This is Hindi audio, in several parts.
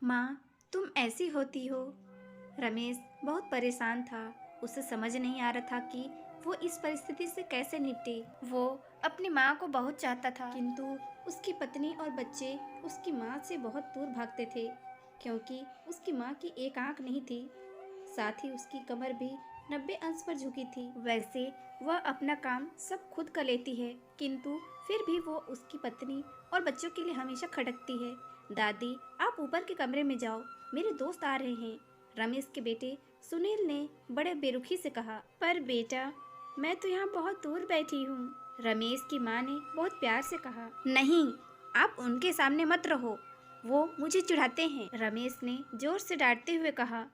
माँ, तुम ऐसी होती हो। रमेश बहुत परेशान था। उसे समझ नहीं आ रहा था कि वो इस परिस्थिति से कैसे निपटे। वो अपनी माँ को बहुत चाहता था, किंतु उसकी पत्नी और बच्चे उसकी माँ से बहुत दूर भागते थे, क्योंकि उसकी माँ की एक आंख नहीं थी। साथ ही उसकी कमर भी 90 अंश पर झुकी थी। वैसे वह अपना काम सब खुद कर लेती है, किंतु फिर भी वो उसकी पत्नी और बच्चों के लिए हमेशा खटकती है। दादी, आप ऊपर के कमरे में जाओ, मेरे दोस्त आ रहे हैं। रमेश के बेटे सुनील ने बड़े बेरुखी से कहा। पर बेटा, मैं तो यहाँ बहुत दूर बैठी हूँ। रमेश की माँ ने बहुत प्यार से कहा। नहीं, आप उनके सामने मत रहो, वो मुझे चिढ़ाते हैं। रमेश ने जोर से डांटते हुए कहा।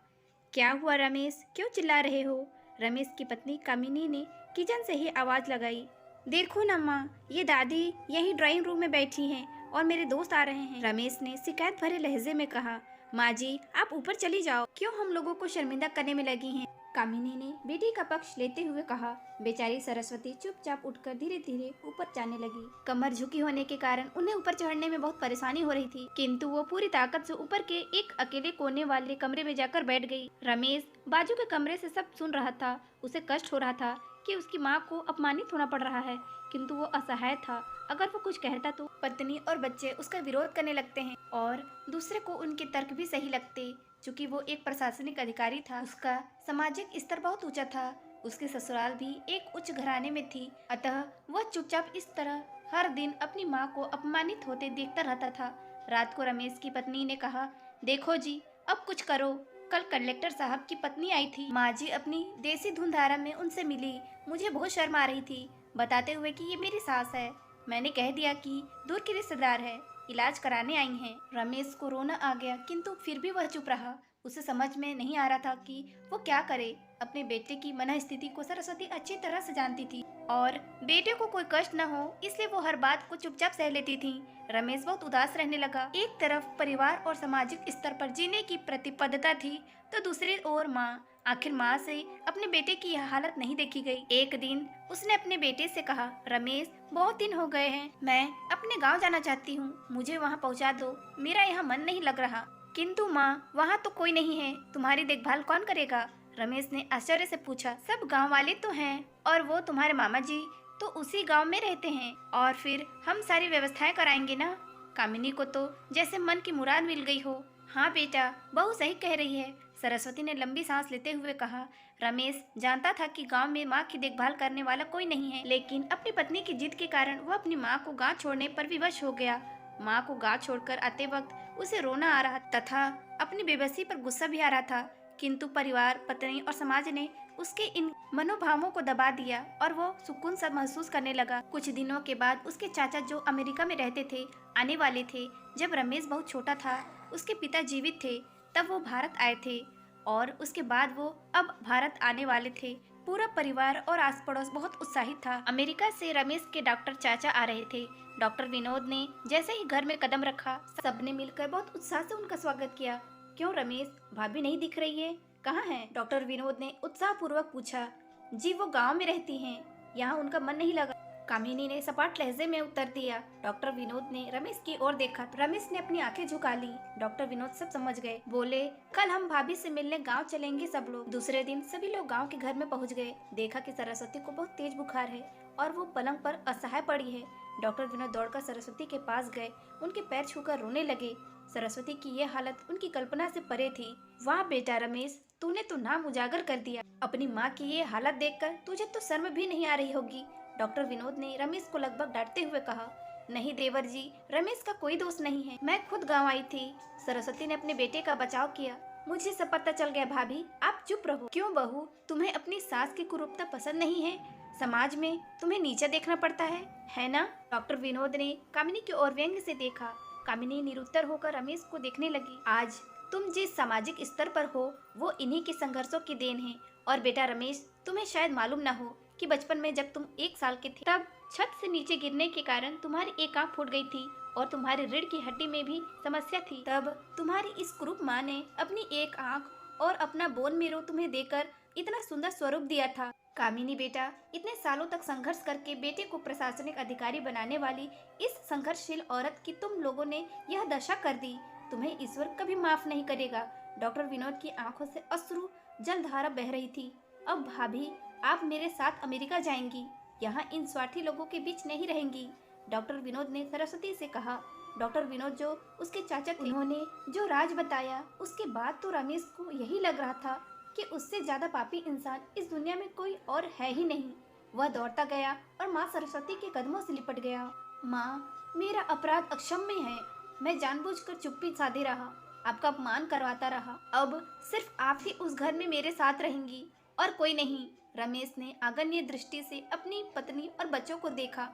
क्या हुआ रमेश, क्यों चिल्ला रहे हो? रमेश की पत्नी कामिनी ने किचन से ही आवाज लगाई। देखो ना माँ, ये दादी यही ड्राइंग रूम में बैठी हैं और मेरे दोस्त आ रहे हैं। रमेश ने शिकायत भरे लहजे में कहा। माँ जी, आप ऊपर चली जाओ, क्यों हम लोगों को शर्मिंदा करने में लगी हैं? कामिनी ने बेटी का पक्ष लेते हुए कहा। बेचारी सरस्वती चुपचाप उठकर धीरे धीरे ऊपर जाने लगी। कमर झुकी होने के कारण उन्हें ऊपर चढ़ने में बहुत परेशानी हो रही थी, किंतु वो पूरी ताकत से ऊपर के एक अकेले कोने वाले कमरे में जाकर बैठ गई। रमेश बाजू के कमरे से सब सुन रहा था। उसे कष्ट हो रहा था कि उसकी माँ को अपमानित होना पड़ रहा है, किंतु वो असहाय था। अगर वो कुछ कहता तो पत्नी और बच्चे उसका विरोध करने लगते हैं और दूसरे को उनके तर्क भी सही लगते। चूंकि वो एक प्रशासनिक अधिकारी था, उसका सामाजिक स्तर बहुत ऊंचा था। उसकी ससुराल भी एक उच्च घराने में थी, अतः वह चुपचाप इस तरह हर दिन अपनी माँ को अपमानित होते देखता रहता था। रात को रमेश की पत्नी ने कहा, देखो जी, अब कुछ करो। कल कलेक्टर साहब की पत्नी आई थी। माँ जी अपनी देसी धुंधारा में उनसे मिली। मुझे बहुत शर्म आ रही थी, बताते हुए कि ये मेरी सास है। मैंने कह दिया कि दूर की रिश्तेदार है, इलाज कराने आई हैं। रमेश को रोना आ गया, किंतु फिर भी वह चुप रहा। उसे समझ में नहीं आ रहा था कि वो क्या करे। अपने बेटे की मन स्थिति को सरस्वती अच्छी तरह से जानती थी और बेटे को कोई कष्ट न हो, इसलिए वो हर बात को चुपचाप सह लेती थी। रमेश बहुत उदास रहने लगा। एक तरफ परिवार और सामाजिक स्तर पर जीने की प्रतिबद्धता थी, तो दूसरी ओर माँ। आखिर माँ से अपने बेटे की यह हालत नहीं देखी गई। एक दिन उसने अपने बेटे से कहा, रमेश, बहुत दिन हो गए हैं, मैं अपने गांव जाना चाहती हूँ, मुझे वहाँ पहुँचा दो, मेरा यहाँ मन नहीं लग रहा। किंतु माँ, वहाँ तो कोई नहीं है, तुम्हारी देखभाल कौन करेगा? रमेश ने आश्चर्य से पूछा। सब गांव वाले तो हैं, और वो तुम्हारे मामा जी तो उसी गांव में रहते हैं, और फिर हम सारी व्यवस्थाएं कराएंगे ना। कामिनी को तो जैसे मन की मुराद मिल गई हो। हाँ बेटा, बहू सही कह रही है, सरस्वती ने लंबी सांस लेते हुए कहा। रमेश जानता था कि गांव में माँ की देखभाल करने वाला कोई नहीं है, लेकिन अपनी पत्नी की जिद के कारण वह अपनी माँ को गांव छोड़ने पर विवश हो गया। माँ को गांव छोड़कर आते वक्त उसे रोना आ रहा तथा अपनी बेबसी पर गुस्सा भी आ रहा था, किंतु परिवार, पत्नी और समाज ने उसके इन मनोभावों को दबा दिया और वो सुकून सा महसूस करने लगा। कुछ दिनों के बाद उसके चाचा, जो अमेरिका में रहते थे, आने वाले थे। जब रमेश बहुत छोटा था, उसके पिता जीवित थे, तब वो भारत आए थे और उसके बाद वो अब भारत आने वाले थे। पूरा परिवार और आस पड़ोस बहुत उत्साहित था। अमेरिका से रमेश के डॉक्टर चाचा आ रहे थे। डॉक्टर विनोद ने जैसे ही घर में कदम रखा, सबने मिलकर बहुत उत्साह से उनका स्वागत किया। क्यों रमेश, भाभी नहीं दिख रही है, कहाँ है? डॉक्टर विनोद ने उत्साह पूर्वक पूछा। जी, वो गांव में रहती हैं, यहाँ उनका मन नहीं लगा, कामिनी ने सपाट लहजे में उत्तर दिया। डॉक्टर विनोद ने रमेश की ओर देखा। रमेश ने अपनी आंखें झुका ली। डॉक्टर विनोद सब समझ गए। बोले, कल हम भाभी से मिलने गांव चलेंगे सब लोग। दूसरे दिन सभी लोग गांव के घर में पहुंच गए। देखा कि सरस्वती को बहुत तेज बुखार है और वो पलंग पर असहाय पड़ी है। डॉक्टर विनोद दौड़कर सरस्वती के पास गए, उनके पैर छूकर रोने लगे। सरस्वती की यह हालत उनकी कल्पना से परे थी। वाह बेटा रमेश, तूने तो नाम उजागर कर दिया। अपनी माँ की ये हालत देखकर तुझे तो शर्म भी नहीं आ रही होगी। डॉक्टर विनोद ने रमेश को लगभग डांटते हुए कहा। नहीं देवर जी, रमेश का कोई दोष नहीं है, मैं खुद गांव आई थी। सरस्वती ने अपने बेटे का बचाव किया। मुझे सब पता चल गया भाभी, आप चुप रहो। क्यों बहू, तुम्हें अपनी सास की कुरूपता पसंद नहीं है? समाज में तुम्हें नीचा देखना पड़ता है ना? डॉक्टर विनोद ने कामिनी की ओर व्यंग्य से देखा। कामिनी निरुत्तर होकर रमेश को देखने लगी। आज तुम जिस सामाजिक स्तर पर हो, वो इन्हीं के संघर्षों की देन है। और बेटा रमेश, तुम्हें शायद मालूम न हो कि बचपन में जब तुम 1 साल के थे, तब छत से नीचे गिरने के कारण तुम्हारी एक आंख फूट गई थी और तुम्हारी रीढ़ की हड्डी में भी समस्या थी। तब तुम्हारी इस कुरूप माँ ने अपनी एक आंख और अपना बोन मेरो तुम्हें देकर इतना सुंदर स्वरूप दिया था। कामिनी बेटा, इतने सालों तक संघर्ष करके बेटे को प्रशासनिक अधिकारी बनाने वाली इस संघर्षशील औरत की तुम लोगों ने यह दशा कर दी। तुम्हें ईश्वर कभी माफ नहीं करेगा। डॉक्टर विनोद की आंखों से अश्रु जलधारा बह रही थी। अब भाभी, आप मेरे साथ अमेरिका जाएंगी, यहाँ इन स्वार्थी लोगों के बीच नहीं रहेंगी, डॉक्टर विनोद ने सरस्वती से कहा। डॉक्टर विनोद जो उसके चाचा थे, उन्होंने जो राज बताया उसके बाद तो रमेश को यही लग रहा था कि उससे ज्यादा पापी इंसान इस दुनिया में कोई और है ही नहीं। वह दौड़ता गया और माँ सरस्वती के कदमों से लिपट गया। माँ, मेरा अपराध अक्षम्य है। मैं जानबूझकर चुप्पी साधे रहा, आपका अपमान करवाता रहा। अब सिर्फ आप ही उस घर में मेरे साथ रहेंगी और कोई नहीं। रमेश ने आगन्य दृष्टि से अपनी पत्नी और बच्चों को देखा।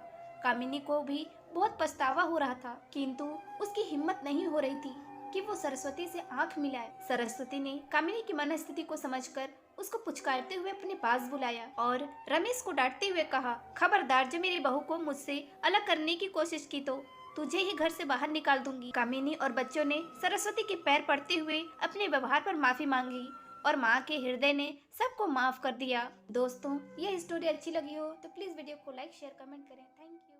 कामिनी को भी बहुत पछतावा हो रहा था, किंतु उसकी हिम्मत नहीं हो रही थी कि वो सरस्वती से आंख मिलाए। सरस्वती ने कामिनी की मनस्थिति को समझकर उसको पुचकारते हुए अपने पास बुलाया और रमेश को डांटते हुए कहा, खबरदार, जो मेरी बहू को मुझसे अलग करने की कोशिश की तो तुझे ही घर से बाहर निकाल दूंगी। कामिनी और बच्चों ने सरस्वती के पैर पड़ते हुए अपने व्यवहार पर माफी मांगी और माँ के हृदय ने सबको माफ कर दिया। दोस्तों, यह स्टोरी अच्छी लगी हो तो प्लीज वीडियो को लाइक, शेयर, कमेंट करें। Thank you.